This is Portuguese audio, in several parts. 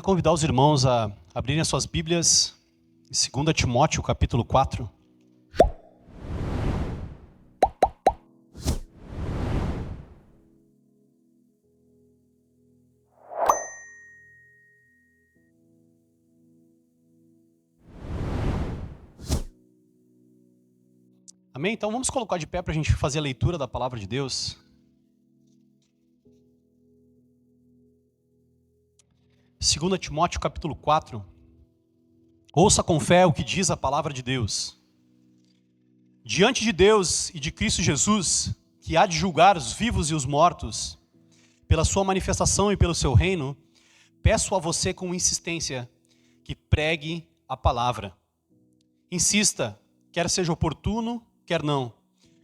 Quero convidar os irmãos a abrirem as suas Bíblias em 2 Timóteo, capítulo 4. Amém? Então vamos colocar de pé para a gente fazer a leitura da palavra de Deus. 2 Timóteo capítulo 4. Ouça com fé o que diz a palavra de Deus. Diante de Deus e de Cristo Jesus, que há de julgar os vivos e os mortos, pela sua manifestação e pelo seu reino, peço a você com insistência que pregue a palavra. Insista, quer seja oportuno, quer não.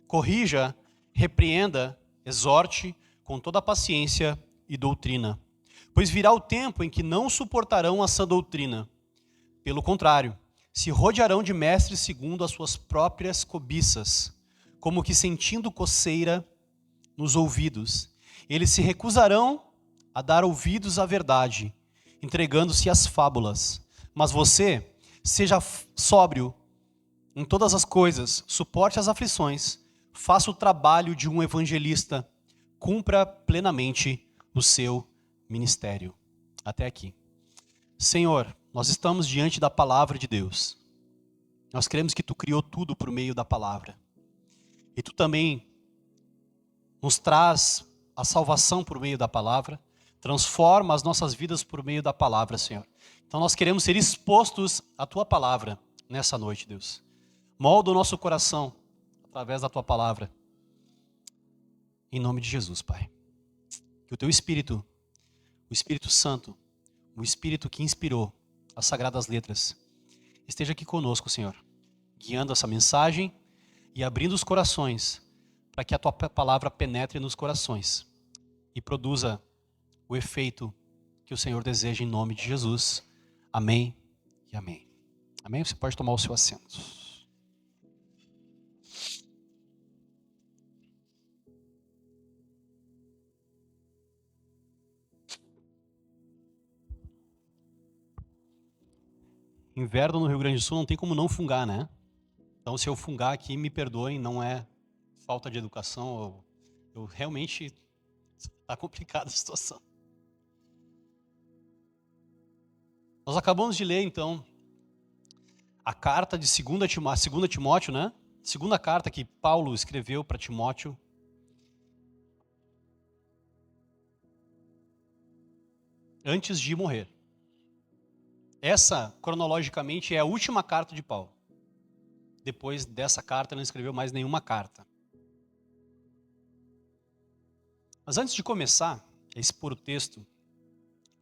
Corrija, repreenda, exorte com toda a paciência e doutrina. Pois virá o tempo em que não suportarão a sã doutrina. Pelo contrário, se rodearão de mestres segundo as suas próprias cobiças, como que sentindo coceira nos ouvidos. Eles se recusarão a dar ouvidos à verdade, entregando-se às fábulas. Mas você, seja sóbrio em todas as coisas, suporte as aflições, faça o trabalho de um evangelista, cumpra plenamente o seu ministério. Até aqui. Senhor, nós estamos diante da palavra de Deus. Nós cremos que Tu criou tudo por meio da palavra. E Tu também nos traz a salvação por meio da palavra, transforma as nossas vidas por meio da palavra, Senhor. Então nós queremos ser expostos à Tua palavra nessa noite, Deus. Molda o nosso coração através da Tua palavra. Em nome de Jesus, Pai. Que o Teu Espírito, o Espírito Santo, o Espírito que inspirou as Sagradas Letras, esteja aqui conosco, Senhor, guiando essa mensagem e abrindo os corações para que a Tua palavra penetre nos corações e produza o efeito que o Senhor deseja em nome de Jesus. Amém e amém. Amém? Você pode tomar o seu assento. Inverno no Rio Grande do Sul não tem como não fungar, né? Então se eu fungar aqui, me perdoem, não é falta de educação, eu realmente está complicada a situação. Nós acabamos de ler então a carta de 2 Timóteo, né? Segunda carta que Paulo escreveu para Timóteo. Antes de morrer. Essa, cronologicamente, é a última carta de Paulo. Depois dessa carta, ele não escreveu mais nenhuma carta. Mas antes de começar a expor o texto,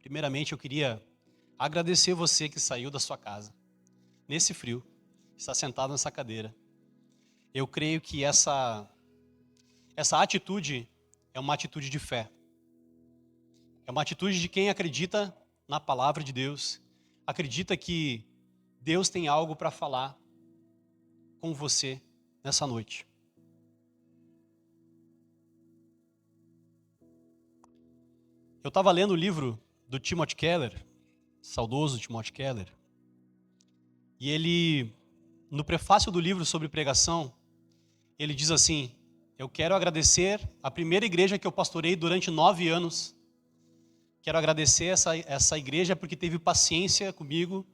primeiramente eu queria agradecer você que saiu da sua casa, nesse frio, está sentado nessa cadeira. Eu creio que essa atitude é uma atitude de fé. É uma atitude de quem acredita na palavra de Deus, acredita que Deus tem algo para falar com você nessa noite. Eu estava lendo o livro do Timothy Keller, saudoso Timothy Keller, e ele, no prefácio do livro sobre pregação, ele diz assim: eu quero agradecer a primeira igreja que eu pastorei durante 9 anos. Quero agradecer essa igreja porque teve paciência comigo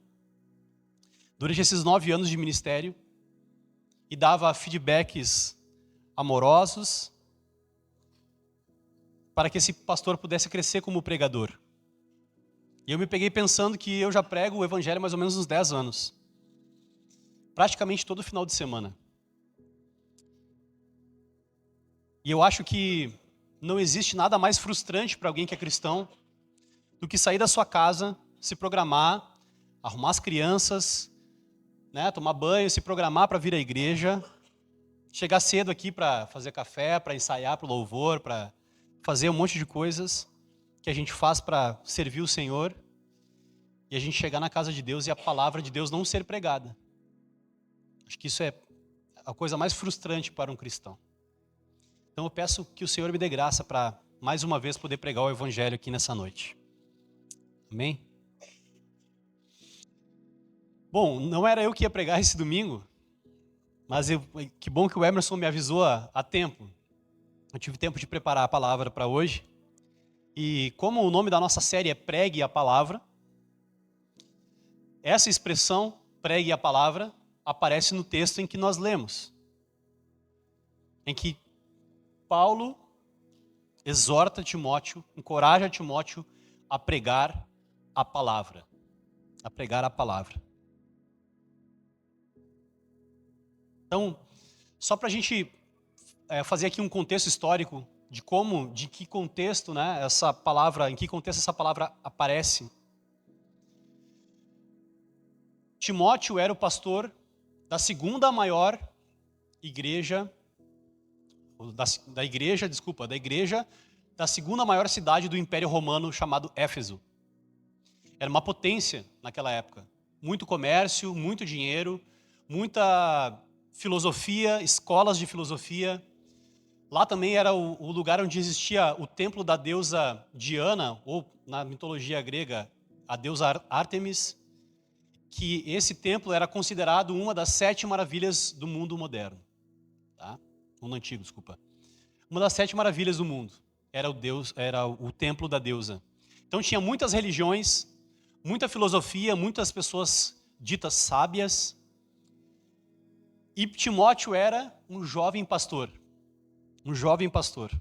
durante esses 9 anos de ministério e dava feedbacks amorosos para que esse pastor pudesse crescer como pregador. E eu me peguei pensando que eu já prego o evangelho há mais ou menos uns 10 anos. Praticamente todo final de semana. E eu acho que não existe nada mais frustrante para alguém que é cristão do que sair da sua casa, se programar, arrumar as crianças, né, tomar banho, se programar para vir à igreja, chegar cedo aqui para fazer café, para ensaiar para o louvor, para fazer um monte de coisas que a gente faz para servir o Senhor, e a gente chegar na casa de Deus e a palavra de Deus não ser pregada. Acho que isso é a coisa mais frustrante para um cristão. Então eu peço que o Senhor me dê graça para, mais uma vez, poder pregar o evangelho aqui nessa noite. Amém? Bom, não era eu que ia pregar esse domingo, mas que bom que o Emerson me avisou a tempo. Eu tive tempo de preparar a palavra para hoje. E como o nome da nossa série é Pregue a Palavra, essa expressão, pregue a palavra, aparece no texto em que nós lemos. Em que Paulo exorta Timóteo, encoraja Timóteo a pregar a palavra. A pregar a palavra. Então, só para a gente fazer aqui um contexto histórico de que contexto, né, essa palavra, em que contexto essa palavra aparece. Timóteo era o pastor da segunda maior igreja, da igreja da segunda maior cidade do Império Romano, chamado Éfeso. Era uma potência naquela época. Muito comércio, muito dinheiro, muita filosofia, escolas de filosofia. Lá também era o lugar onde existia o templo da deusa Diana, ou na mitologia grega, a deusa Ártemis, que esse templo era considerado uma das 7 maravilhas do mundo moderno. Tá? Mundo antigo, desculpa. Uma das 7 maravilhas do mundo era o templo da deusa. Então tinha muitas religiões, muita filosofia, muitas pessoas ditas sábias. E Timóteo era um jovem pastor. Um jovem pastor.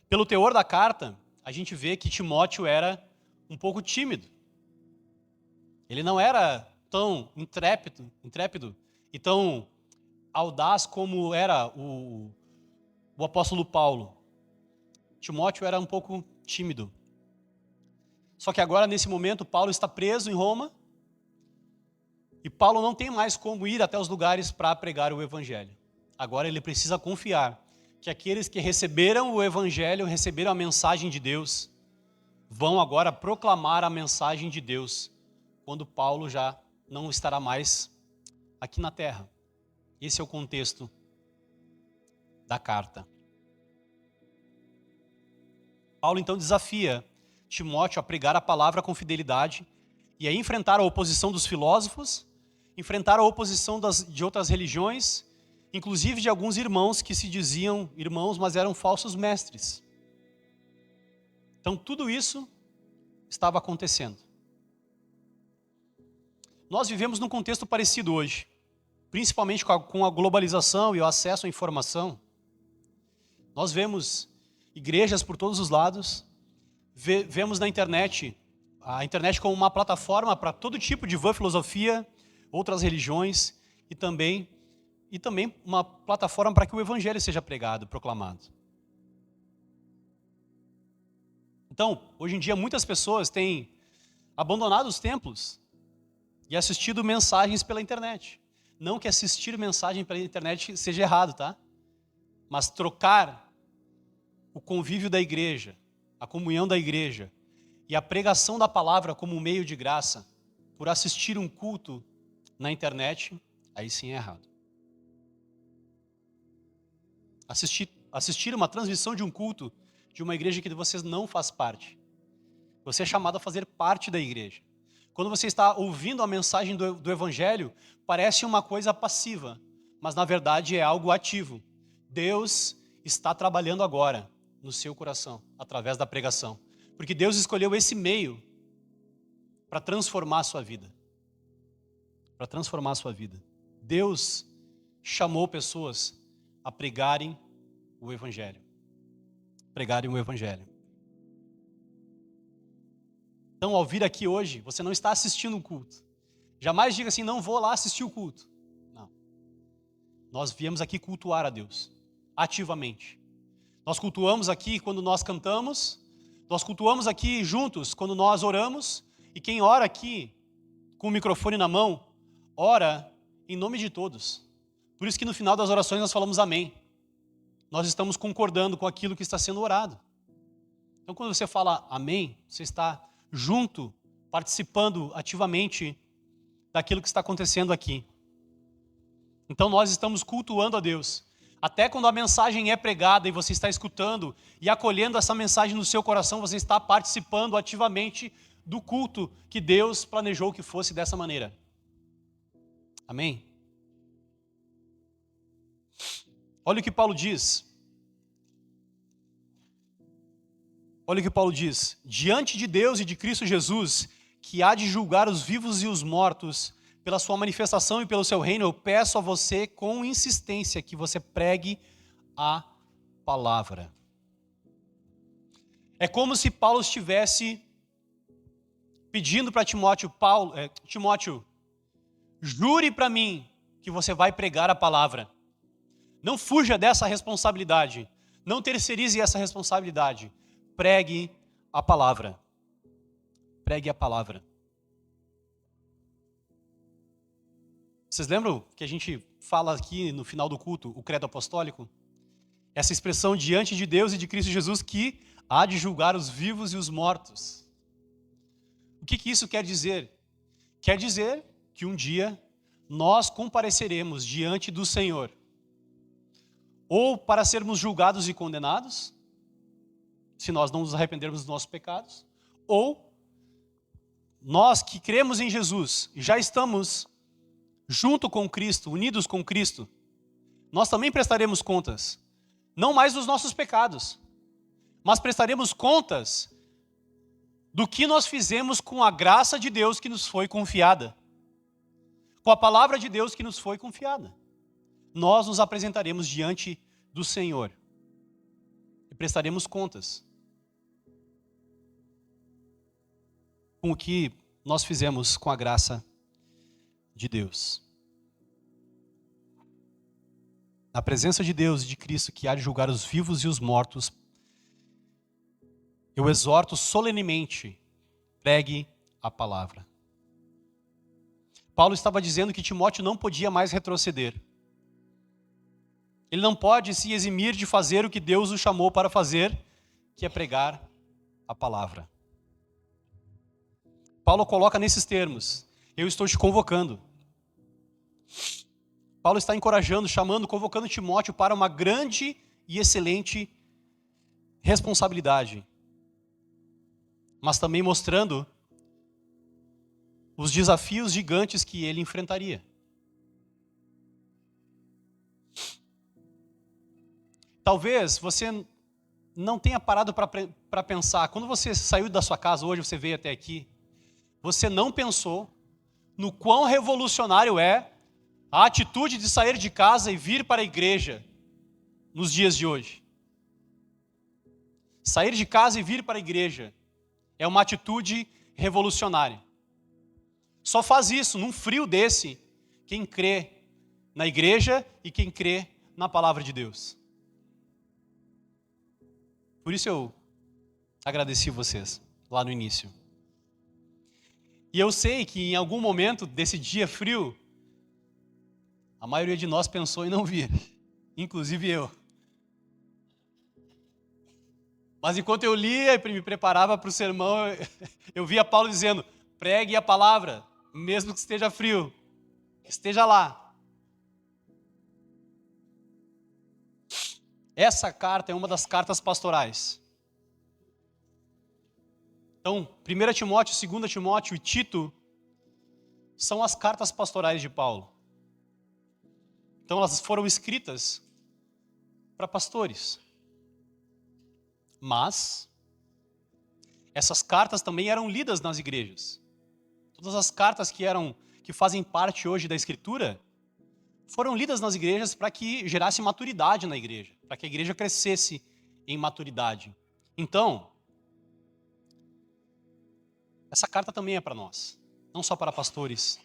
Pelo teor da carta, a gente vê que Timóteo era um pouco tímido. Ele não era tão intrépido e tão audaz como era o apóstolo Paulo. Timóteo era um pouco tímido. Só que agora, nesse momento, Paulo está preso em Roma e Paulo não tem mais como ir até os lugares para pregar o evangelho. Agora ele precisa confiar que aqueles que receberam o evangelho, receberam a mensagem de Deus, vão agora proclamar a mensagem de Deus, quando Paulo já não estará mais aqui na terra. Esse é o contexto da carta. Paulo então desafia Timóteo a pregar a palavra com fidelidade e a enfrentar a oposição dos filósofos, enfrentar a oposição de outras religiões, inclusive de alguns irmãos que se diziam irmãos, mas eram falsos mestres. Então tudo isso estava acontecendo. Nós vivemos num contexto parecido hoje, principalmente com a globalização e o acesso à informação. Nós vemos igrejas por todos os lados, vemos na internet, a internet como uma plataforma para todo tipo de vã filosofia, outras religiões e também uma plataforma para que o evangelho seja pregado, proclamado. Então, hoje em dia muitas pessoas têm abandonado os templos e assistido mensagens pela internet. Não que assistir mensagem pela internet seja errado, tá? Mas trocar o convívio da igreja, a comunhão da igreja e a pregação da palavra como um meio de graça por assistir um culto na internet, aí sim é errado. Assistir uma transmissão de um culto de uma igreja que você não faz parte. Você é chamado a fazer parte da igreja. Quando você está ouvindo a mensagem do evangelho, parece uma coisa passiva, mas na verdade é algo ativo. Deus está trabalhando agora no seu coração, através da pregação. Porque Deus escolheu esse meio para transformar a sua vida. Para transformar a sua vida. Deus chamou pessoas a pregarem o evangelho. Pregarem o evangelho. Então, ao vir aqui hoje, você não está assistindo um culto. Jamais diga assim, não vou lá assistir o culto. Não. Nós viemos aqui cultuar a Deus, ativamente. Nós cultuamos aqui quando nós cantamos, nós cultuamos aqui juntos quando nós oramos, e quem ora aqui, com o microfone na mão, ora em nome de todos. Por isso que no final das orações nós falamos amém. Nós estamos concordando com aquilo que está sendo orado. Então quando você fala amém, você está junto, participando ativamente daquilo que está acontecendo aqui. Então nós estamos cultuando a Deus. Até quando a mensagem é pregada e você está escutando e acolhendo essa mensagem no seu coração, você está participando ativamente do culto que Deus planejou que fosse dessa maneira. Amém? Olha o que Paulo diz. Olha o que Paulo diz. Diante de Deus e de Cristo Jesus, que há de julgar os vivos e os mortos, pela sua manifestação e pelo seu reino, eu peço a você com insistência que você pregue a palavra. É como se Paulo estivesse pedindo para Timóteo, Timóteo, jure para mim que você vai pregar a palavra. Não fuja dessa responsabilidade. Não terceirize essa responsabilidade. Pregue a palavra. Pregue a palavra. Vocês lembram que a gente fala aqui no final do culto, o credo apostólico? Essa expressão diante de Deus e de Cristo Jesus que há de julgar os vivos e os mortos. O que isso quer dizer? Quer dizer que um dia nós compareceremos diante do Senhor, ou para sermos julgados e condenados, se nós não nos arrependermos dos nossos pecados, ou nós que cremos em Jesus e já estamos junto com Cristo, unidos com Cristo, nós também prestaremos contas, não mais dos nossos pecados, mas prestaremos contas do que nós fizemos com a graça de Deus que nos foi confiada, com a palavra de Deus que nos foi confiada. Nós nos apresentaremos diante do Senhor e prestaremos contas com o que nós fizemos com a graça de Deus. Na presença de Deus e de Cristo, que há de julgar os vivos e os mortos, eu exorto solenemente, pregue a palavra. Paulo estava dizendo que Timóteo não podia mais retroceder. Ele não pode se eximir de fazer o que Deus o chamou para fazer, que é pregar a palavra. Paulo coloca nesses termos: eu estou te convocando. Paulo está encorajando, chamando, convocando Timóteo para uma grande e excelente responsabilidade, mas também mostrando os desafios gigantes que ele enfrentaria. Talvez você não tenha parado para pensar, quando você saiu da sua casa hoje, você veio até aqui, você não pensou no quão revolucionário é a atitude de sair de casa e vir para a igreja nos dias de hoje. Sair de casa e vir para a igreja é uma atitude revolucionária. Só faz isso num frio desse quem crê na igreja e quem crê na palavra de Deus. Por isso eu agradeci vocês lá no início. E eu sei que em algum momento desse dia frio, a maioria de nós pensou em não vir, inclusive eu. Mas enquanto eu lia e me preparava para o sermão, eu via Paulo dizendo: pregue a palavra, mesmo que esteja frio, esteja lá. Essa carta é uma das cartas pastorais. Então, 1 Timóteo, 2 Timóteo e Tito são as cartas pastorais de Paulo. Então, elas foram escritas para pastores. Mas essas cartas também eram lidas nas igrejas. Todas as cartas que fazem parte hoje da Escritura foram lidas nas igrejas para que gerasse maturidade na igreja, para que a igreja crescesse em maturidade. Então, essa carta também é para nós, não só para pastores.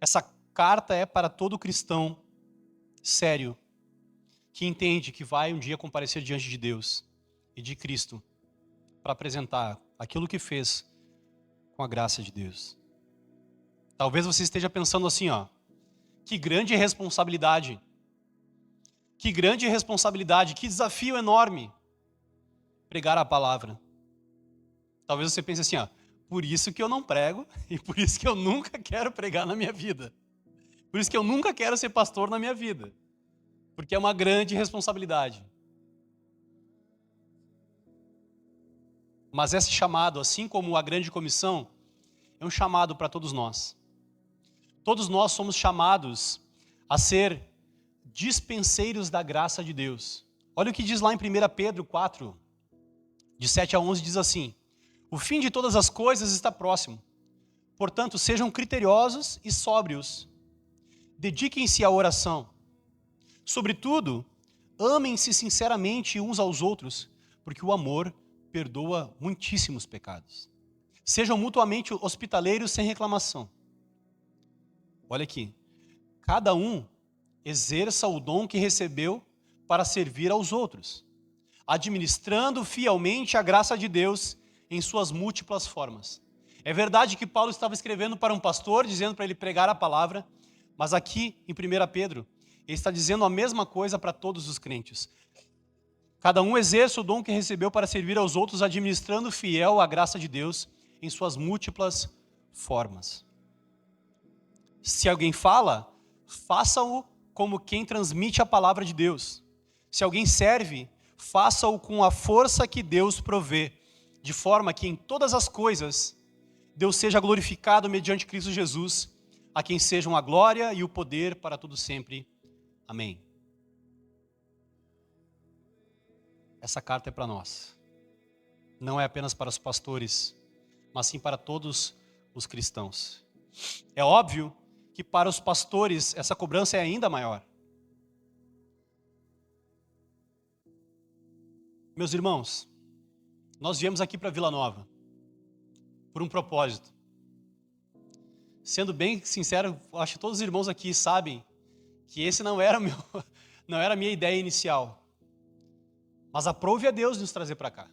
Essa carta é para todo cristão sério, que entende que vai um dia comparecer diante de Deus e de Cristo para apresentar aquilo que fez com a graça de Deus. Talvez você esteja pensando assim, que grande responsabilidade, que desafio enorme pregar a palavra. Talvez você pense assim, por isso que eu não prego e por isso que eu nunca quero pregar na minha vida. Por isso que eu nunca quero ser pastor na minha vida, porque é uma grande responsabilidade. Mas esse chamado, assim como a grande comissão, é um chamado para todos nós. Todos nós somos chamados a ser dispenseiros da graça de Deus. Olha o que diz lá em 1 Pedro 4, de 7 a 11, diz assim: o fim de todas as coisas está próximo. Portanto, sejam criteriosos e sóbrios. Dediquem-se à oração. Sobretudo, amem-se sinceramente uns aos outros, porque o amor perdoa muitíssimos pecados. Sejam mutuamente hospitaleiros sem reclamação. Olha aqui. Cada um exerça o dom que recebeu para servir aos outros, administrando fielmente a graça de Deus em suas múltiplas formas. É verdade que Paulo estava escrevendo para um pastor, dizendo para ele pregar a palavra, mas aqui em 1 Pedro, ele está dizendo a mesma coisa para todos os crentes. Cada um exerce o dom que recebeu para servir aos outros, administrando fiel a graça de Deus em suas múltiplas formas. Se alguém fala, faça-o como quem transmite a palavra de Deus. Se alguém serve, faça-o com a força que Deus provê, de forma que em todas as coisas Deus seja glorificado mediante Cristo Jesus, a quem sejam a glória e o poder para todo sempre. Amém. Essa carta é para nós. Não é apenas para os pastores, mas sim para todos os cristãos. É óbvio que para os pastores essa cobrança é ainda maior. Meus irmãos, nós viemos aqui para Vila Nova por um propósito. Sendo bem sincero, acho que todos os irmãos aqui sabem que esse não era a minha ideia inicial. Mas aprove a Deus nos trazer para cá.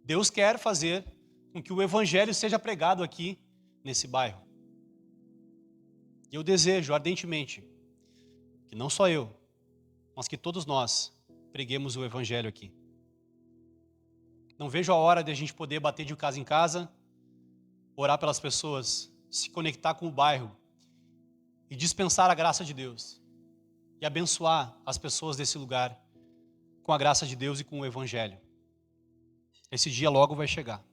Deus quer fazer com que o evangelho seja pregado aqui nesse bairro. E eu desejo ardentemente que não só eu, mas que todos nós preguemos o evangelho aqui. Não vejo a hora de a gente poder bater de casa em casa, orar pelas pessoas, se conectar com o bairro e dispensar a graça de Deus e abençoar as pessoas desse lugar com a graça de Deus e com o evangelho. Esse dia logo vai chegar.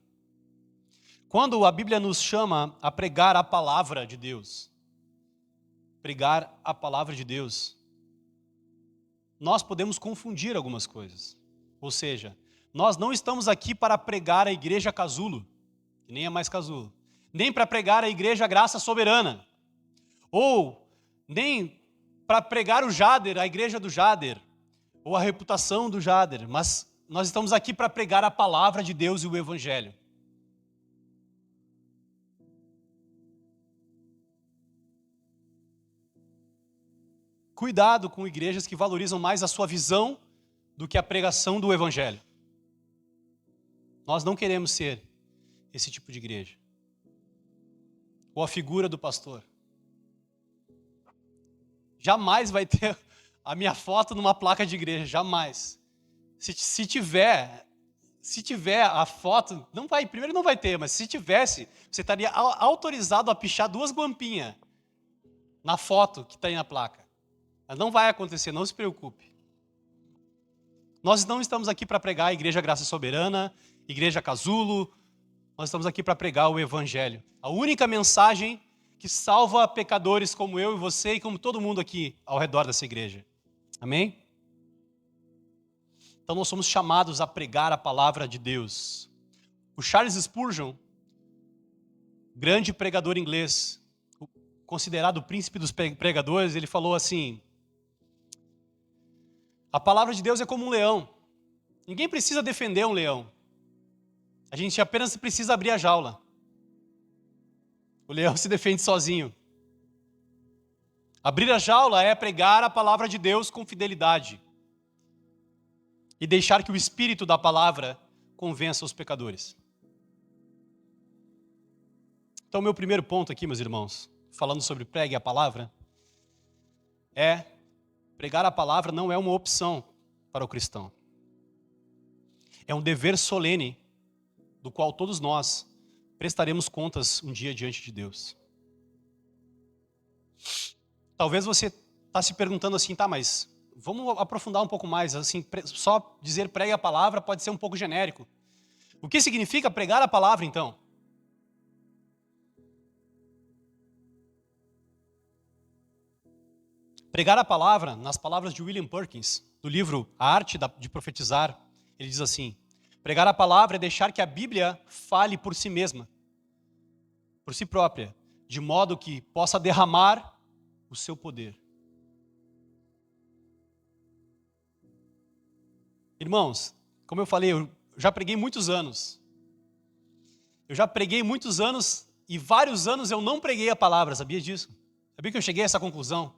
Quando a Bíblia nos chama a pregar a palavra de Deus, nós podemos confundir algumas coisas. Ou seja, nós não estamos aqui para pregar a igreja casulo, que nem é mais casulo, nem para pregar a igreja graça soberana, ou nem para pregar o Jader, a igreja do Jader, ou a reputação do Jader, mas nós estamos aqui para pregar a palavra de Deus e o evangelho. Cuidado com igrejas que valorizam mais a sua visão do que a pregação do evangelho. Nós não queremos ser esse tipo de igreja. Ou a figura do pastor. Jamais vai ter a minha foto numa placa de igreja, jamais. Se tiver a foto, primeiro não vai ter, mas se tivesse, você estaria autorizado a pichar 2 guampinhas na foto que está aí na placa. Mas não vai acontecer, não se preocupe. Nós não estamos aqui para pregar a igreja graça soberana, igreja casulo, nós estamos aqui para pregar o evangelho. A única mensagem que salva pecadores como eu e você e como todo mundo aqui ao redor dessa igreja. Amém? Então nós somos chamados a pregar a palavra de Deus. O Charles Spurgeon, grande pregador inglês, considerado o príncipe dos pregadores, ele falou assim: a palavra de Deus é como um leão. Ninguém precisa defender um leão. A gente apenas precisa abrir a jaula. O leão se defende sozinho. Abrir a jaula é pregar a palavra de Deus com fidelidade e deixar que o Espírito da palavra convença os pecadores. Então, meu primeiro ponto aqui, meus irmãos, falando sobre pregue a palavra, é pregar a palavra não é uma opção para o cristão. É um dever solene do qual todos nós prestaremos contas um dia diante de Deus. Talvez você está se perguntando assim, tá, mas vamos aprofundar um pouco mais, assim, só dizer pregue a palavra pode ser um pouco genérico. O que significa pregar a palavra, então? Pregar a palavra, nas palavras de William Perkins, do livro A Arte de Profetizar, ele diz assim: pregar a palavra é deixar que a Bíblia fale por si mesma, por si própria, de modo que possa derramar o seu poder. Irmãos, como eu falei, eu já preguei muitos anos. Eu já preguei muitos anos e vários anos eu não preguei a palavra, sabia disso? Sabia que eu cheguei a essa conclusão?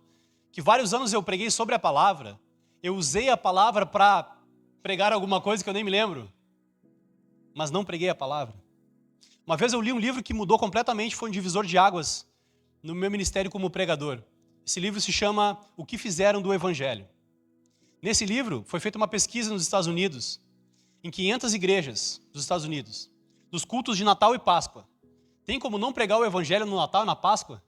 Que vários anos eu preguei sobre a palavra, eu usei a palavra para pregar alguma coisa que eu nem me lembro, mas não preguei a palavra. Uma vez eu li um livro que mudou completamente, foi um divisor de águas no meu ministério como pregador. Esse livro se chama O que Fizeram do Evangelho. Nesse livro foi feita uma pesquisa nos Estados Unidos, em 500 igrejas dos Estados Unidos, dos cultos de Natal e Páscoa. Tem como não pregar o Evangelho no Natal e na Páscoa?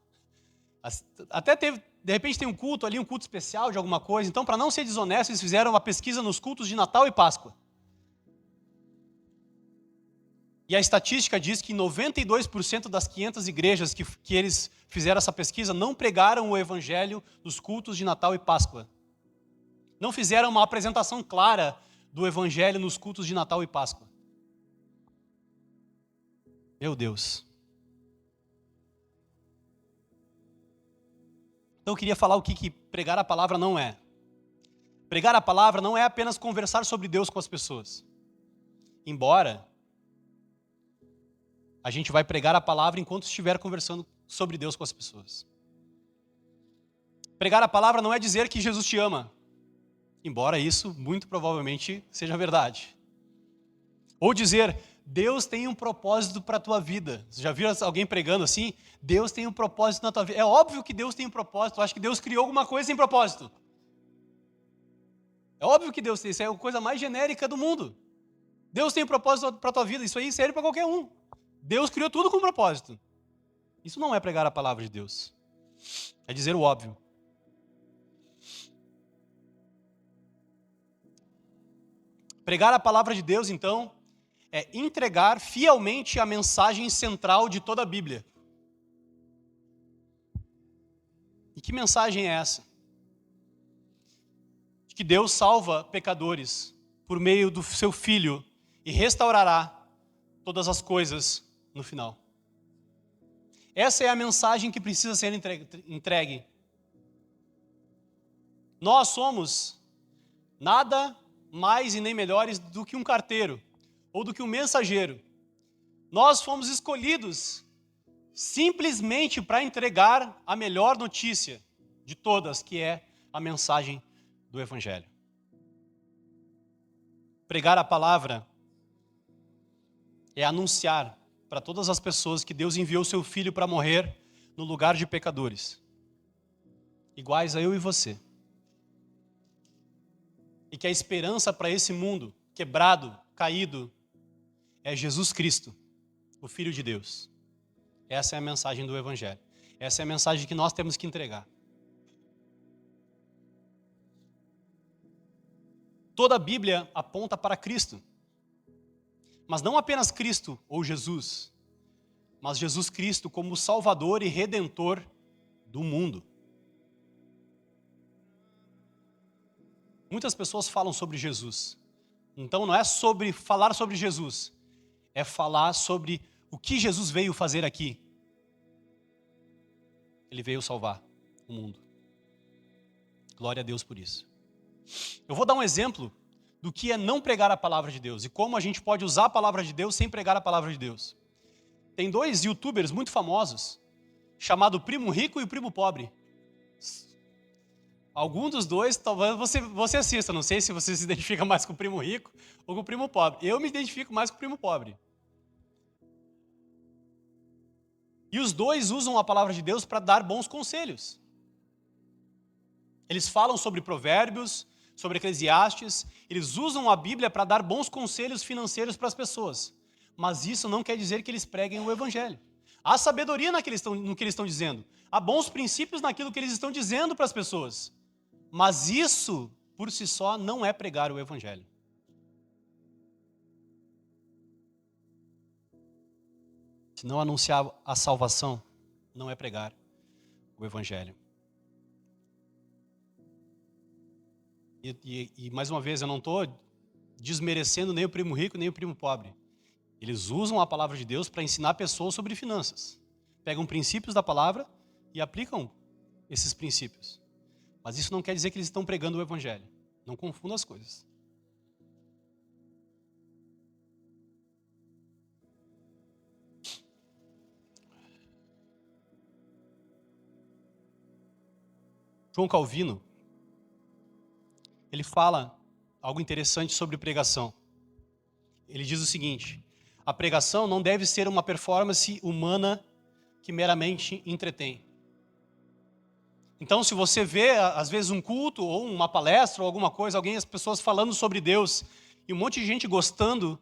Até teve, de repente tem um culto ali, um culto especial de alguma coisa. Então, para não ser desonesto, eles fizeram uma pesquisa nos cultos de Natal e Páscoa. E a estatística diz que 92% das 500 igrejas que eles fizeram essa pesquisa não pregaram o Evangelho nos cultos de Natal e Páscoa. Não fizeram uma apresentação clara do Evangelho nos cultos de Natal e Páscoa. Meu Deus. Então eu queria falar o que pregar a palavra não é. Pregar a palavra não é apenas conversar sobre Deus com as pessoas. Embora a gente vai pregar a palavra enquanto estiver conversando sobre Deus com as pessoas. Pregar a palavra não é dizer que Jesus te ama. Embora isso muito provavelmente seja verdade. Ou dizer, Deus tem um propósito para a tua vida. Você já viu alguém pregando assim? Deus tem um propósito na tua vida. É óbvio que Deus tem um propósito. Eu acho que Deus criou alguma coisa sem propósito. É óbvio que Deus tem. Isso é a coisa mais genérica do mundo. Deus tem um propósito para a tua vida. Isso aí serve para qualquer um. Deus criou tudo com propósito. Isso não é pregar a palavra de Deus. É dizer o óbvio. Pregar a palavra de Deus, então, é entregar fielmente a mensagem central de toda a Bíblia. E que mensagem é essa? De que Deus salva pecadores por meio do seu Filho e restaurará todas as coisas no final. Essa é a mensagem que precisa ser entregue. Nós somos nada mais e nem melhores do que um carteiro ou do que um mensageiro. Nós fomos escolhidos simplesmente para entregar a melhor notícia de todas, que é a mensagem do Evangelho. Pregar a palavra é anunciar para todas as pessoas que Deus enviou seu Filho para morrer no lugar de pecadores, iguais a eu e você. E que a esperança para esse mundo quebrado, caído, é Jesus Cristo, o Filho de Deus. Essa é a mensagem do Evangelho. Essa é a mensagem que nós temos que entregar. Toda a Bíblia aponta para Cristo. Mas não apenas Cristo ou Jesus, mas Jesus Cristo como Salvador e Redentor do mundo. Muitas pessoas falam sobre Jesus. Então não é sobre falar sobre Jesus, é falar sobre o que Jesus veio fazer aqui. Ele veio salvar o mundo. Glória a Deus por isso. Eu vou dar um exemplo do que é não pregar a palavra de Deus e como a gente pode usar a palavra de Deus sem pregar a palavra de Deus. Tem dois youtubers muito famosos, chamado Primo Rico e o Primo Pobre. Algum dos dois, talvez você assista, não sei se você se identifica mais com o Primo Rico ou com o Primo Pobre. Eu me identifico mais com o Primo Pobre. E os dois usam a palavra de Deus para dar bons conselhos. Eles falam sobre Provérbios, sobre Eclesiastes, eles usam a Bíblia para dar bons conselhos financeiros para as pessoas. Mas isso não quer dizer que eles preguem o Evangelho. Há sabedoria no que eles estão dizendo. Há bons princípios naquilo que eles estão dizendo para as pessoas. Mas isso, por si só, não é pregar o Evangelho. Se não anunciar a salvação, não é pregar o Evangelho. E mais uma vez, eu não estou desmerecendo nem o primo rico, nem o primo pobre. Eles usam a palavra de Deus para ensinar pessoas sobre finanças. Pegam princípios da palavra e aplicam esses princípios. Mas isso não quer dizer que eles estão pregando o evangelho. Não confunda as coisas. João Calvino, ele fala algo interessante sobre pregação. Ele diz o seguinte: a pregação não deve ser uma performance humana que meramente entretém. Então, se você vê, às vezes, um culto, ou uma palestra, ou alguma coisa, as pessoas falando sobre Deus, e um monte de gente gostando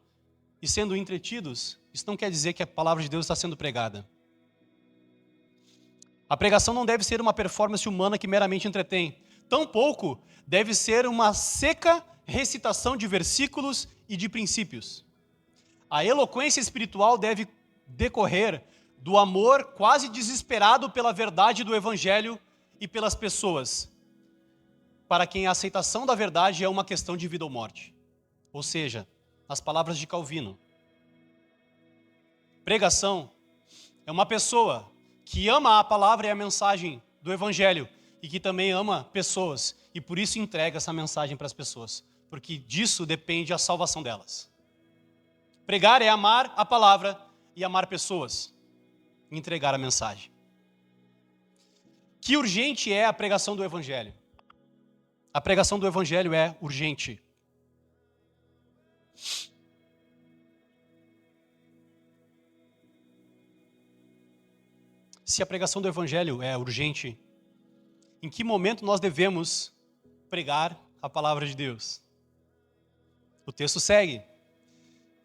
e sendo entretidos, isso não quer dizer que a palavra de Deus está sendo pregada. A pregação não deve ser uma performance humana que meramente entretém. Tampouco deve ser uma seca recitação de versículos e de princípios. A eloquência espiritual deve decorrer do amor quase desesperado pela verdade do evangelho e pelas pessoas, para quem a aceitação da verdade é uma questão de vida ou morte. Ou seja, nas palavras de Calvino, pregação é uma pessoa que ama a palavra e a mensagem do evangelho e que também ama pessoas e por isso entrega essa mensagem para as pessoas, porque disso depende a salvação delas. Pregar é amar a palavra e amar pessoas, e entregar a mensagem. Que urgente é a pregação do evangelho? A pregação do evangelho é urgente. Se a pregação do evangelho é urgente, em que momento nós devemos pregar a palavra de Deus? O texto segue: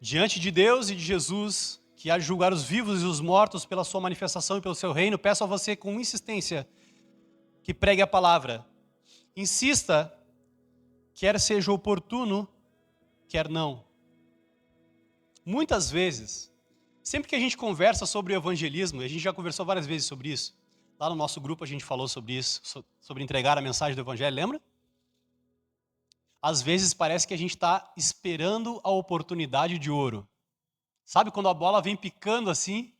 diante de Deus e de Jesus, que há de julgar os vivos e os mortos pela sua manifestação e pelo seu reino, peço a você com insistência que pregue a palavra. Insista, quer seja oportuno, quer não. Muitas vezes, sempre que a gente conversa sobre o evangelismo, e a gente já conversou várias vezes sobre isso, lá no nosso grupo a gente falou sobre isso, sobre entregar a mensagem do evangelho, lembra? Às vezes parece que a gente está esperando a oportunidade de ouro. Sabe quando a bola vem picando assim,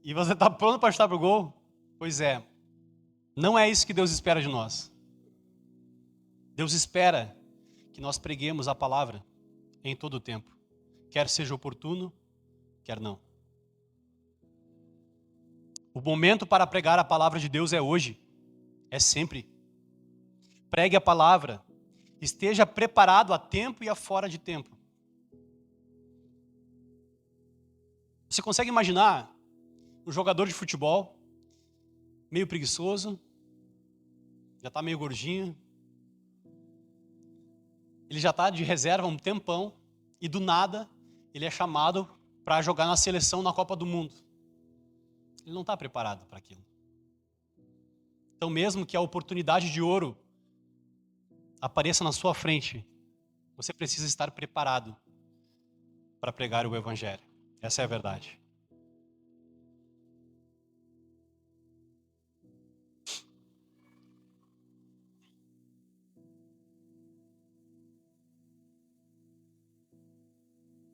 e você está pronto para chutar para o gol? Pois é, não é isso que Deus espera de nós. Deus espera que nós preguemos a palavra em todo o tempo, quer seja oportuno, quer não. O momento para pregar a palavra de Deus é hoje, é sempre. Pregue a palavra, esteja preparado a tempo e a fora de tempo. Você consegue imaginar um jogador de futebol, meio preguiçoso, já está meio gordinho, ele já está de reserva há um tempão, e do nada ele é chamado para jogar na seleção na Copa do Mundo. Ele não está preparado para aquilo. Então, mesmo que a oportunidade de ouro apareça na sua frente, você precisa estar preparado para pregar o evangelho. Essa é a verdade.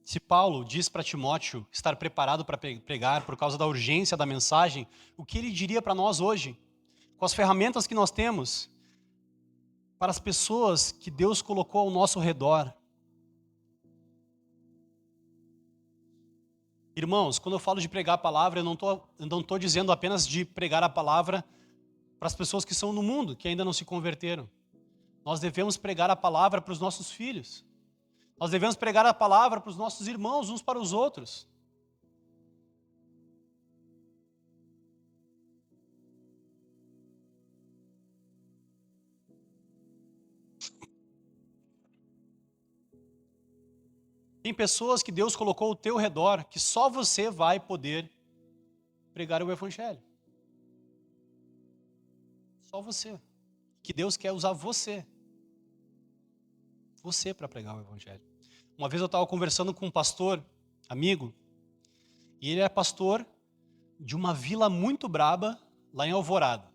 Se Paulo diz para Timóteo estar preparado para pregar por causa da urgência da mensagem, o que ele diria para nós hoje? Com as ferramentas que nós temos, para as pessoas que Deus colocou ao nosso redor. Irmãos, quando eu falo de pregar a palavra, eu não estou dizendo apenas de pregar a palavra para as pessoas que são no mundo, que ainda não se converteram. Nós devemos pregar a palavra para os nossos filhos. Nós devemos pregar a palavra para os nossos irmãos, uns para os outros. Tem pessoas que Deus colocou ao teu redor, que só você vai poder pregar o evangelho. Só você. Que Deus quer usar você. Você para pregar o evangelho. Uma vez eu estava conversando com um pastor, amigo, e ele é pastor de uma vila muito braba, lá em Alvorada.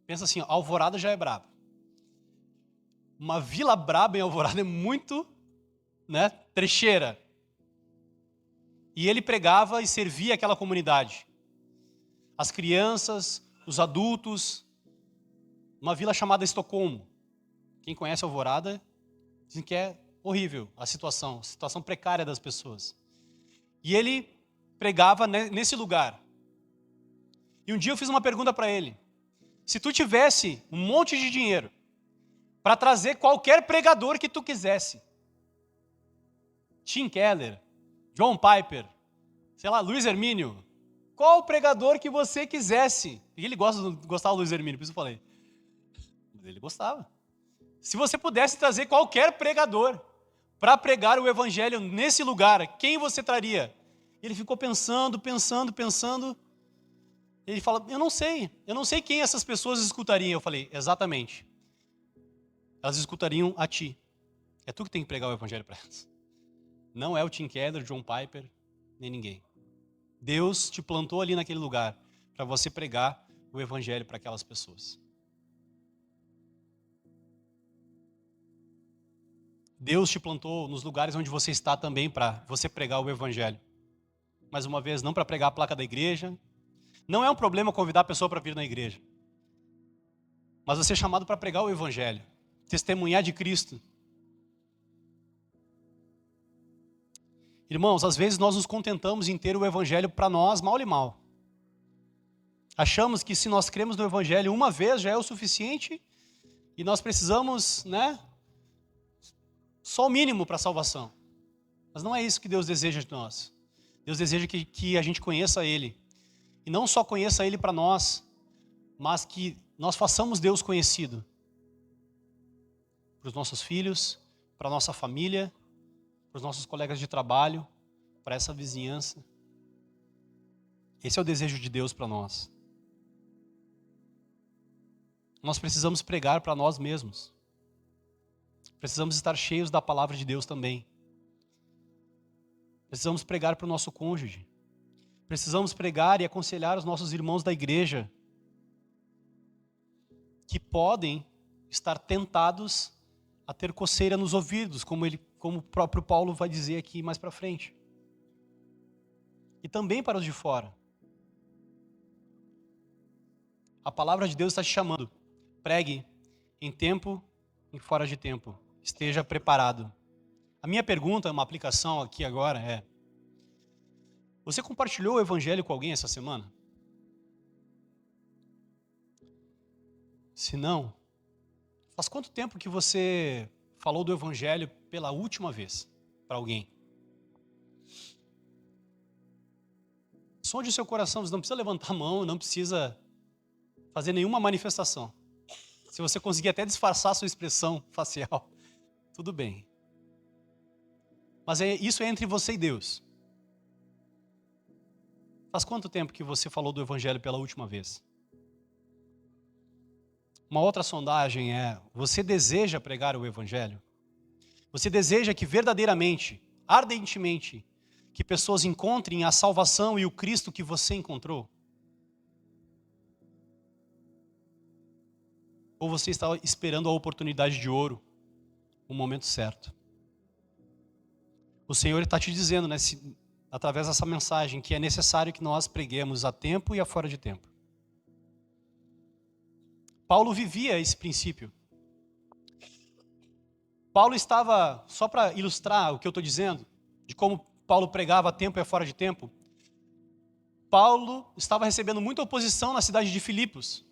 Pensa assim, Alvorada já é braba. uma Vila Braba em Alvorada é muito, né, trecheira. E ele pregava e servia aquela comunidade. As crianças, os adultos, uma vila chamada Estocolmo. Quem conhece Alvorada, dizem que é horrível a situação precária das pessoas. E ele pregava nesse lugar. E um dia eu fiz uma pergunta para ele. Se tu tivesse um monte de dinheiro para trazer qualquer pregador que tu quisesse, Tim Keller, John Piper, sei lá, Luiz Hermínio, qual pregador que você quisesse? E ele gostava do Luiz Hermínio, por isso eu falei. Ele gostava. Se você pudesse trazer qualquer pregador para pregar o evangelho nesse lugar, quem você traria? Ele ficou pensando. Ele fala, eu não sei quem essas pessoas escutariam. Eu falei, exatamente. Elas escutariam a ti. É tu que tem que pregar o evangelho para elas. Não é o Tim Keller, John Piper, nem ninguém. Deus te plantou ali naquele lugar para você pregar o evangelho para aquelas pessoas. Deus te plantou nos lugares onde você está também para você pregar o evangelho. Mais uma vez, não para pregar a placa da igreja. Não é um problema convidar a pessoa para vir na igreja. Mas você é chamado para pregar o evangelho, testemunhar de Cristo. Irmãos, às vezes nós nos contentamos em ter o evangelho para nós, mal e mal. Achamos que se nós cremos no evangelho uma vez já é o suficiente e nós precisamos, só o mínimo para a salvação. Mas não é isso que Deus deseja de nós. Deus deseja que a gente conheça Ele. E não só conheça Ele para nós, mas que nós façamos Deus conhecido. Para os nossos filhos, para a nossa família, para os nossos colegas de trabalho, para essa vizinhança. Esse é o desejo de Deus para nós. Nós precisamos pregar para nós mesmos. Precisamos estar cheios da palavra de Deus também. Precisamos pregar para o nosso cônjuge. Precisamos pregar e aconselhar os nossos irmãos da igreja que podem estar tentados a ter coceira nos ouvidos, como o próprio Paulo vai dizer aqui mais para frente. E também para os de fora. A palavra de Deus está te chamando. Pregue em tempo e fora de tempo. Esteja preparado. A minha pergunta, uma aplicação aqui agora é: você compartilhou o evangelho com alguém essa semana? Se não, faz quanto tempo que você falou do evangelho pela última vez para alguém? Sonde o seu coração, você não precisa levantar a mão, não precisa fazer nenhuma manifestação. Se você conseguir até disfarçar a sua expressão facial, tudo bem. Mas isso é entre você e Deus. Faz quanto tempo que você falou do evangelho pela última vez? Uma outra sondagem é: você deseja pregar o evangelho? Você deseja que verdadeiramente, ardentemente, que pessoas encontrem a salvação e o Cristo que você encontrou? Ou você está esperando a oportunidade de ouro, o momento certo? O Senhor está te dizendo, através dessa mensagem, que é necessário que nós preguemos a tempo e a fora de tempo. Paulo vivia esse princípio. Paulo estava, só para ilustrar o que eu estou dizendo, de como Paulo pregava a tempo e a fora de tempo, Paulo estava recebendo muita oposição na cidade de Filipos.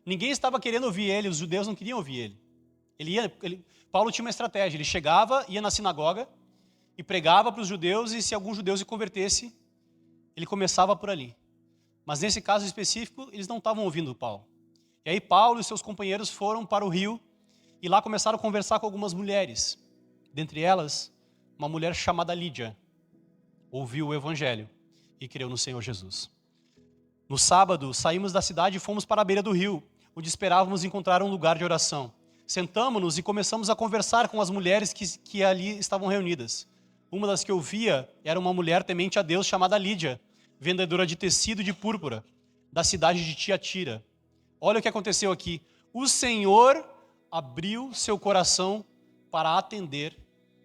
Ninguém estava querendo ouvir ele, os judeus não queriam ouvir ele. Paulo tinha uma estratégia, ele chegava, ia na sinagoga e pregava para os judeus, e se algum judeu se convertesse, ele começava por ali. Mas nesse caso específico, eles não estavam ouvindo Paulo. E aí Paulo e seus companheiros foram para o rio e lá começaram a conversar com algumas mulheres. Dentre elas, uma mulher chamada Lídia ouviu o evangelho e creu no Senhor Jesus. No sábado, saímos da cidade e fomos para a beira do rio, onde esperávamos encontrar um lugar de oração. Sentamos-nos e começamos a conversar com as mulheres que ali estavam reunidas. Uma das que eu via era uma mulher temente a Deus chamada Lídia, vendedora de tecido de púrpura, da cidade de Tiatira. Olha o que aconteceu aqui. O Senhor abriu seu coração para atender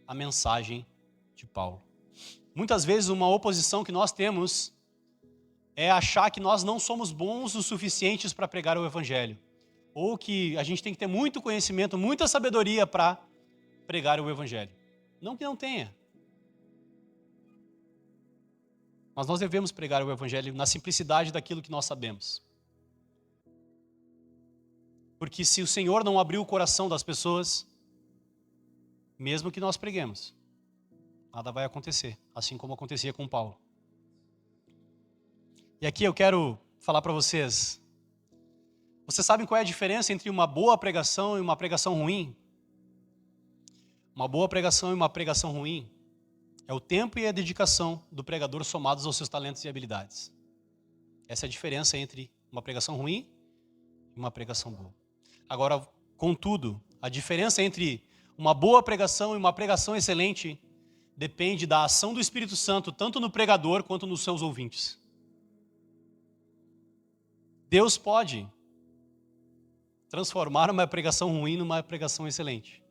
a mensagem de Paulo. Muitas vezes uma oposição que nós temos é achar que nós não somos bons o suficientes para pregar o evangelho, ou que a gente tem que ter muito conhecimento, muita sabedoria para pregar o evangelho. Não que não tenha. Mas nós devemos pregar o evangelho na simplicidade daquilo que nós sabemos. Porque se o Senhor não abriu o coração das pessoas, mesmo que nós preguemos, nada vai acontecer, assim como acontecia com Paulo. E aqui eu quero falar para vocês, vocês sabem qual é a diferença entre uma boa pregação e uma pregação ruim? Uma boa pregação e uma pregação ruim é o tempo e a dedicação do pregador somados aos seus talentos e habilidades. Essa é a diferença entre uma pregação ruim e uma pregação boa. Agora, contudo, a diferença entre uma boa pregação e uma pregação excelente depende da ação do Espírito Santo, tanto no pregador quanto nos seus ouvintes. Deus pode transformar uma pregação ruim numa pregação excelente.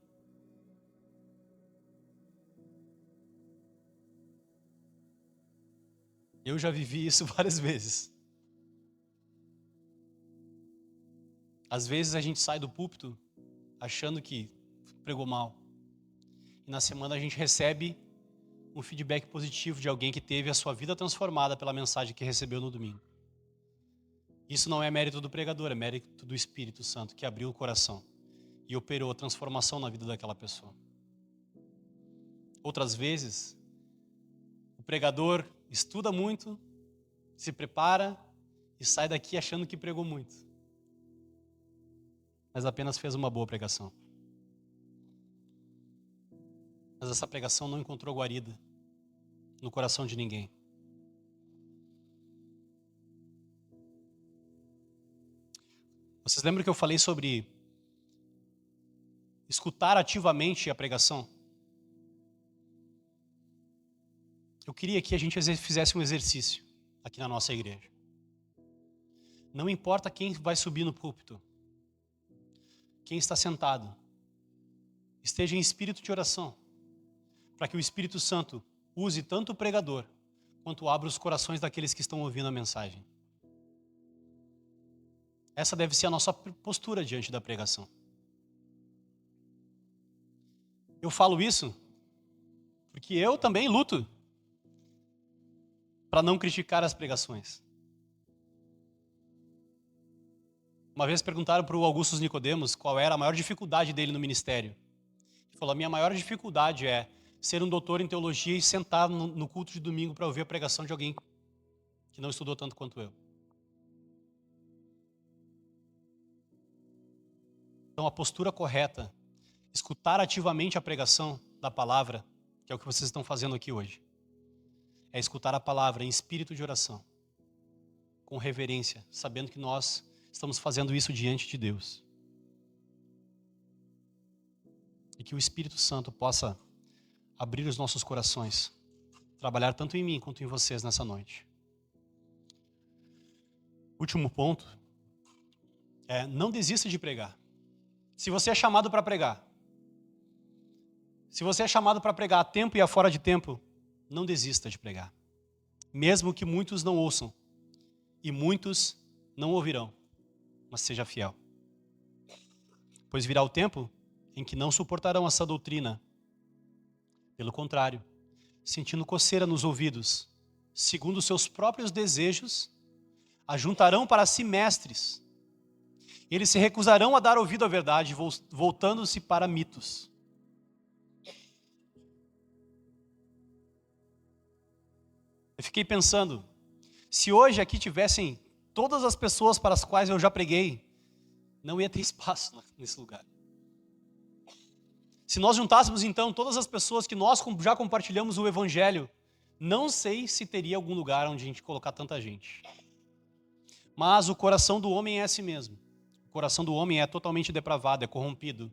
Eu já vivi isso várias vezes. Às vezes a gente sai do púlpito achando que pregou mal. E na semana a gente recebe um feedback positivo de alguém que teve a sua vida transformada pela mensagem que recebeu no domingo. Isso não é mérito do pregador, é mérito do Espírito Santo, que abriu o coração e operou a transformação na vida daquela pessoa. Outras vezes, o pregador estuda muito, se prepara e sai daqui achando que pregou muito, mas apenas fez uma boa pregação. Mas essa pregação não encontrou guarida no coração de ninguém. Vocês lembram que eu falei sobre escutar ativamente a pregação? Eu queria que a gente fizesse um exercício aqui na nossa igreja. Não importa quem vai subir no púlpito, quem está sentado, esteja em espírito de oração, para que o Espírito Santo use tanto o pregador, quanto abra os corações daqueles que estão ouvindo a mensagem. Essa deve ser a nossa postura diante da pregação. Eu falo isso porque eu também luto para não criticar as pregações. Uma vez perguntaram para o Augusto Nicodemos qual era a maior dificuldade dele no ministério. Ele falou: a minha maior dificuldade é ser um doutor em teologia e sentar no culto de domingo para ouvir a pregação de alguém que não estudou tanto quanto eu. Então, a postura correta, escutar ativamente a pregação da palavra, que é o que vocês estão fazendo aqui hoje, é escutar a palavra em espírito de oração, com reverência, sabendo que nós estamos fazendo isso diante de Deus. E que o Espírito Santo possa abrir os nossos corações, trabalhar tanto em mim quanto em vocês nessa noite. Último ponto é: não desista de pregar. Se você é chamado para pregar, se você é chamado para pregar a tempo e a fora de tempo, não desista de pregar. Mesmo que muitos não ouçam e muitos não ouvirão, mas seja fiel. Pois virá o tempo em que não suportarão essa doutrina. Pelo contrário, sentindo coceira nos ouvidos, segundo seus próprios desejos, ajuntarão para si mestres. Eles se recusarão a dar ouvido à verdade, voltando-se para mitos. Eu fiquei pensando, se hoje aqui tivessem todas as pessoas para as quais eu já preguei, não ia ter espaço nesse lugar. Se nós juntássemos então todas as pessoas que nós já compartilhamos o evangelho, não sei se teria algum lugar onde a gente colocar tanta gente. Mas o coração do homem é assim mesmo. O coração do homem é totalmente depravado, é corrompido.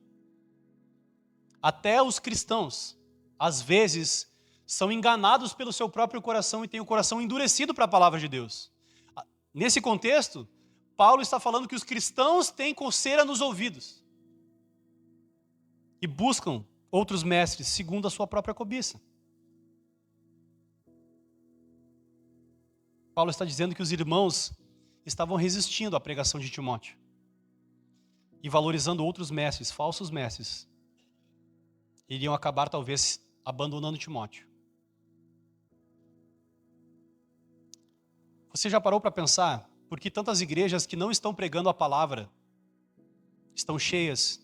Até os cristãos, às vezes, são enganados pelo seu próprio coração e têm o coração endurecido para a palavra de Deus. Nesse contexto, Paulo está falando que os cristãos têm coceira nos ouvidos. e buscam outros mestres segundo a sua própria cobiça. Paulo está dizendo que os irmãos estavam resistindo à pregação de Timóteo e valorizando outros mestres, falsos mestres. Iriam acabar, talvez, abandonando Timóteo. Você já parou para pensar por que tantas igrejas que não estão pregando a palavra estão cheias,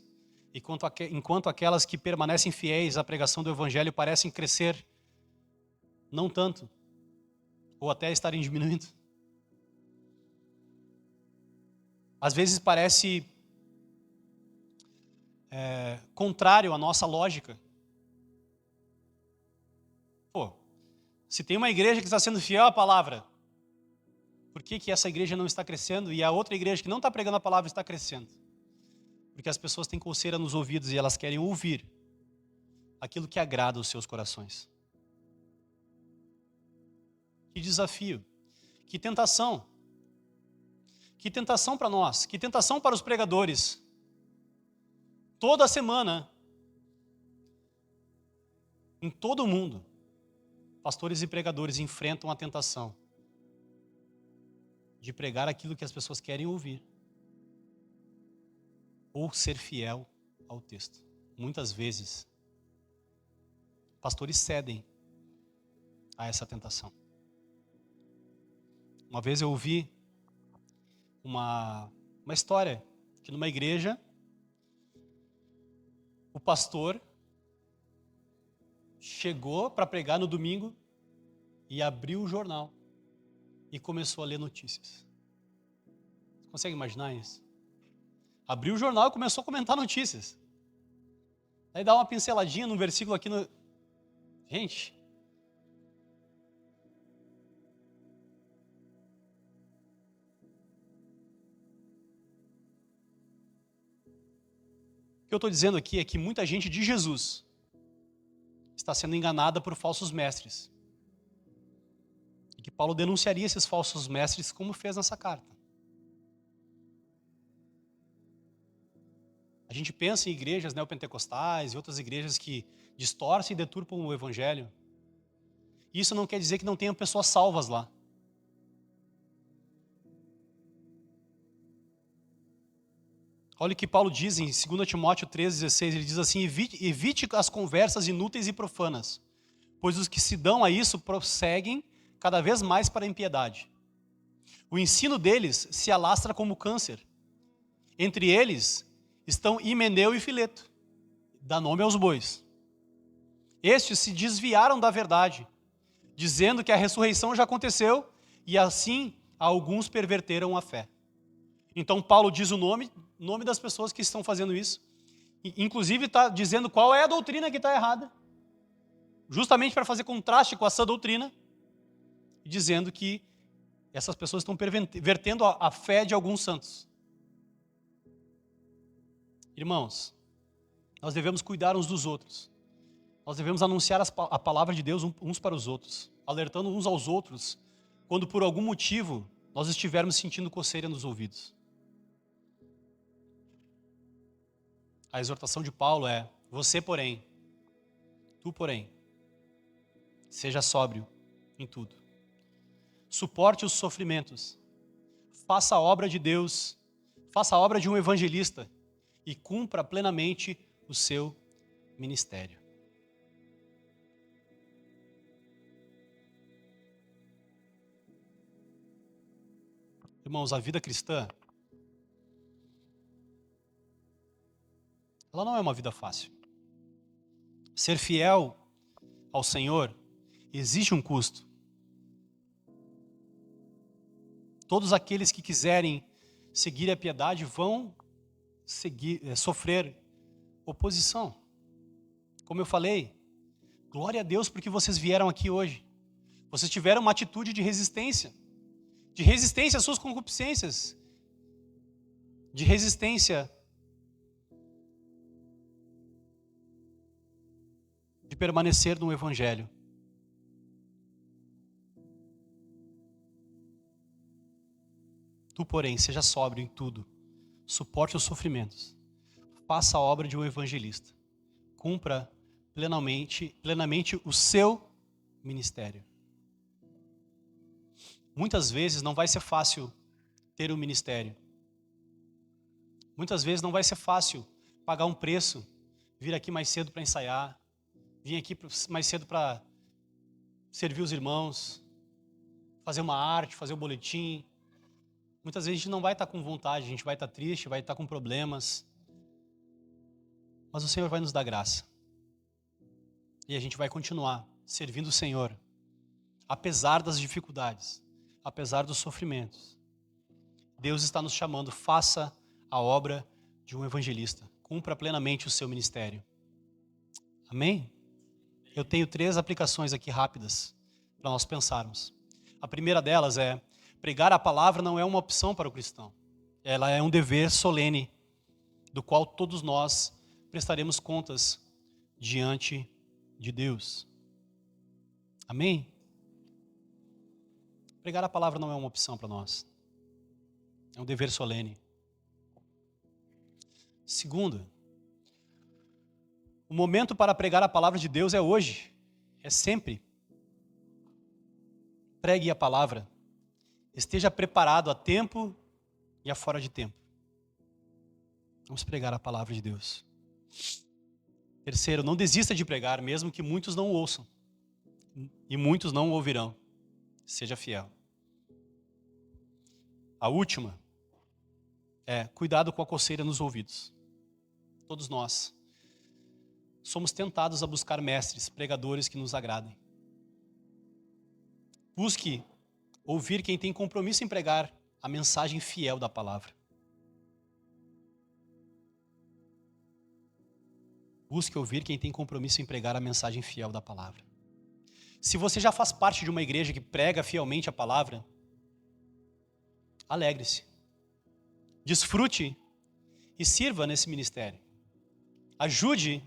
enquanto aquelas que permanecem fiéis à pregação do evangelho parecem crescer não tanto, ou até estarem diminuindo? Às vezes parece contrário à nossa lógica. Pô, se tem uma igreja que está sendo fiel à palavra, por que essa igreja não está crescendo e a outra igreja que não está pregando a palavra está crescendo? Porque as pessoas têm coceira nos ouvidos e elas querem ouvir aquilo que agrada os seus corações. Que desafio, que tentação para nós, que tentação para os pregadores. Toda semana, em todo o mundo, pastores e pregadores enfrentam a tentação de pregar aquilo que as pessoas querem ouvir, ou ser fiel ao texto. Muitas vezes, pastores cedem a essa tentação. Uma vez eu ouvi uma história que numa igreja, o pastor chegou para pregar no domingo e abriu o jornal e começou a ler notícias. Você consegue imaginar isso? Abriu o jornal e começou a comentar notícias. Aí dá uma pinceladinha no versículo aqui no... Gente... O que eu estou dizendo aqui é que muita gente de Jesus está sendo enganada por falsos mestres. E que Paulo denunciaria esses falsos mestres como fez nessa carta. A gente pensa em igrejas neopentecostais e outras igrejas que distorcem e deturpam o evangelho. Isso não quer dizer que não tenham pessoas salvas lá. Olha o que Paulo diz em 2 Timóteo 3,16, ele diz assim: evite as conversas inúteis e profanas, pois os que se dão a isso prosseguem cada vez mais para a impiedade. O ensino deles se alastra como câncer. Entre eles estão Himeneu e Fileto, dá nome aos bois. Estes se desviaram da verdade, dizendo que a ressurreição já aconteceu, e assim alguns perverteram a fé. Então Paulo diz o nome das pessoas que estão fazendo isso. Inclusive está dizendo qual é a doutrina que está errada. Justamente para fazer contraste com essa doutrina. Dizendo que essas pessoas estão pervertendo a fé de alguns santos. Irmãos, nós devemos cuidar uns dos outros. Nós devemos anunciar a palavra de Deus uns para os outros. Alertando uns aos outros quando por algum motivo nós estivermos sentindo coceira nos ouvidos. A exortação de Paulo é: você, porém, tu, porém, seja sóbrio em tudo. Suporte os sofrimentos. Faça a obra de Deus. Faça a obra de um evangelista. E cumpra plenamente o seu ministério. Irmãos, a vida cristã, ela não é uma vida fácil. Ser fiel ao Senhor exige um custo. Todos aqueles que quiserem seguir a piedade vão sofrer oposição. Como eu falei, glória a Deus porque vocês vieram aqui hoje. Vocês tiveram uma atitude de resistência às suas concupiscências, de resistência de permanecer no Evangelho. Tu, porém, seja sóbrio em tudo, suporte os sofrimentos, faça a obra de um evangelista cumpra plenamente o seu ministério. Muitas vezes não vai ser fácil ter um ministério. Muitas vezes não vai ser fácil pagar um preço, vir aqui mais cedo para ensaiar, vir aqui mais cedo para servir os irmãos, fazer uma arte, fazer um boletim. Muitas vezes a gente não vai estar com vontade, a gente vai estar triste, vai estar com problemas. Mas o Senhor vai nos dar graça. E a gente vai continuar servindo o Senhor, apesar das dificuldades, apesar dos sofrimentos. Deus está nos chamando, faça a obra de um evangelista. Cumpra plenamente o seu ministério. Amém? Eu tenho 3 aplicações aqui rápidas para nós pensarmos. A primeira delas é: pregar a palavra não é uma opção para o cristão. Ela é um dever solene, do qual todos nós prestaremos contas diante de Deus. Amém? Pregar a palavra não é uma opção para nós. É um dever solene. Segundo, o momento para pregar a palavra de Deus é hoje, é sempre. Pregue a palavra. Esteja preparado a tempo e a fora de tempo. Vamos pregar a palavra de Deus. Terceiro, não desista de pregar, mesmo que muitos não ouçam. E muitos não ouvirão. Seja fiel. A última é: cuidado com a coceira nos ouvidos. Todos nós somos tentados a buscar mestres, pregadores que nos agradem. Busque ouvir quem tem compromisso em pregar a mensagem fiel da palavra. Busque ouvir quem tem compromisso em pregar a mensagem fiel da palavra. Se você já faz parte de uma igreja que prega fielmente a palavra, alegre-se. Desfrute e sirva nesse ministério. Ajude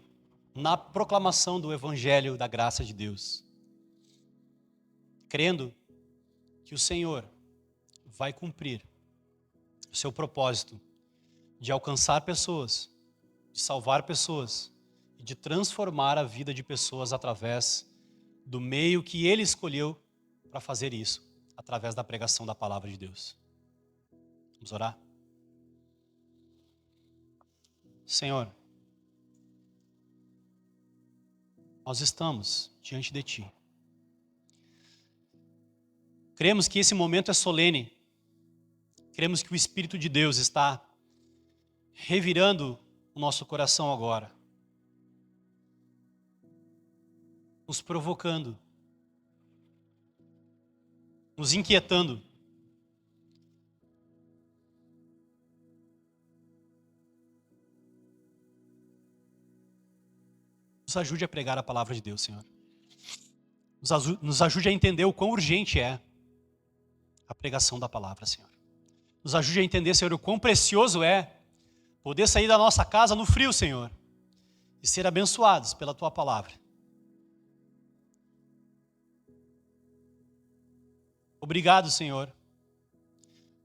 na proclamação do evangelho da graça de Deus, crendo que o Senhor vai cumprir o seu propósito de alcançar pessoas, de salvar pessoas e de transformar a vida de pessoas através do meio que Ele escolheu para fazer isso, através da pregação da palavra de Deus. Vamos orar? Senhor, nós estamos diante de Ti. Cremos que esse momento é solene. Cremos que o Espírito de Deus está revirando o nosso coração agora, nos provocando, nos inquietando. Nos ajude a pregar a palavra de Deus, Senhor. Nos ajude a entender o quão urgente é a pregação da palavra, Senhor. Nos ajude a entender, Senhor, o quão precioso é poder sair da nossa casa no frio, Senhor, e ser abençoados pela Tua palavra. Obrigado, Senhor,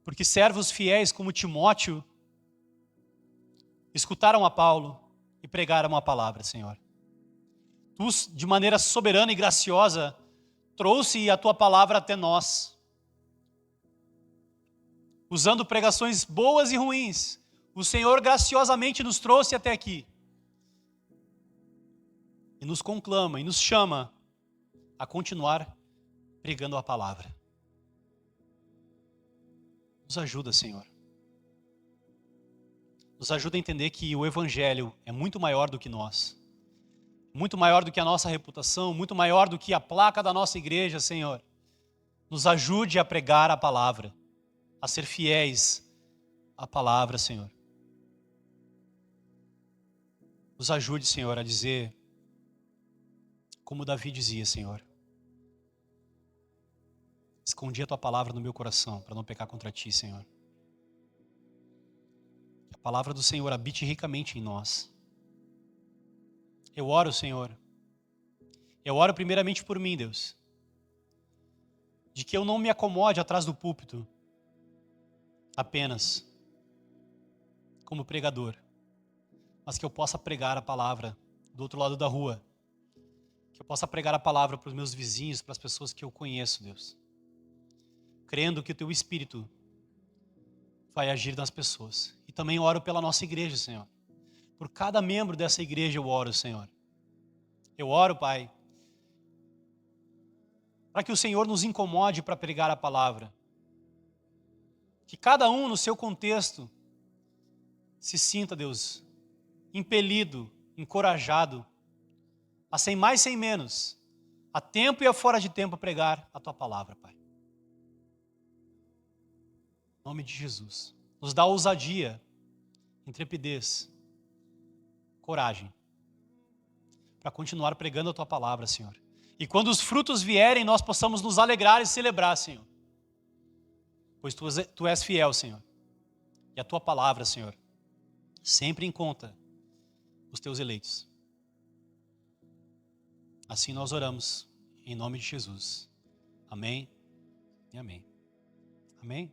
porque servos fiéis como Timóteo escutaram a Paulo e pregaram a palavra, Senhor. Tu, de maneira soberana e graciosa, trouxe a Tua palavra até nós. Usando pregações boas e ruins, o Senhor graciosamente nos trouxe até aqui. E nos conclama e nos chama a continuar pregando a palavra. Nos ajuda, Senhor. Nos ajuda a entender que o Evangelho é muito maior do que nós. Muito maior do que a nossa reputação, muito maior do que a placa da nossa igreja, Senhor. Nos ajude a pregar a palavra, a ser fiéis à palavra, Senhor. Nos ajude, Senhor, a dizer, como Davi dizia, Senhor: escondi a Tua palavra no meu coração para não pecar contra Ti, Senhor. Que a palavra do Senhor habite ricamente em nós. Eu oro, Senhor. Eu oro primeiramente por mim, Deus. De que eu não me acomode atrás do púlpito apenas como pregador, mas que eu possa pregar a palavra do outro lado da rua. Que eu possa pregar a palavra para os meus vizinhos, para as pessoas que eu conheço, Deus. Crendo que o teu Espírito vai agir nas pessoas. E também oro pela nossa igreja, Senhor. Por cada membro dessa igreja eu oro, Senhor. Eu oro, Pai, para que o Senhor nos incomode para pregar a palavra. Que cada um no seu contexto se sinta, Deus, impelido, encorajado, a sem mais, sem menos, a tempo e a fora de tempo pregar a Tua palavra, Pai. Em nome de Jesus. Nos dá ousadia, intrepidez, coragem, para continuar pregando a Tua palavra, Senhor. E quando os frutos vierem, nós possamos nos alegrar e celebrar, Senhor. Pois Tu és fiel, Senhor. E a Tua palavra, Senhor, sempre em conta os Teus eleitos. Assim nós oramos, em nome de Jesus. Amém e amém. Amém?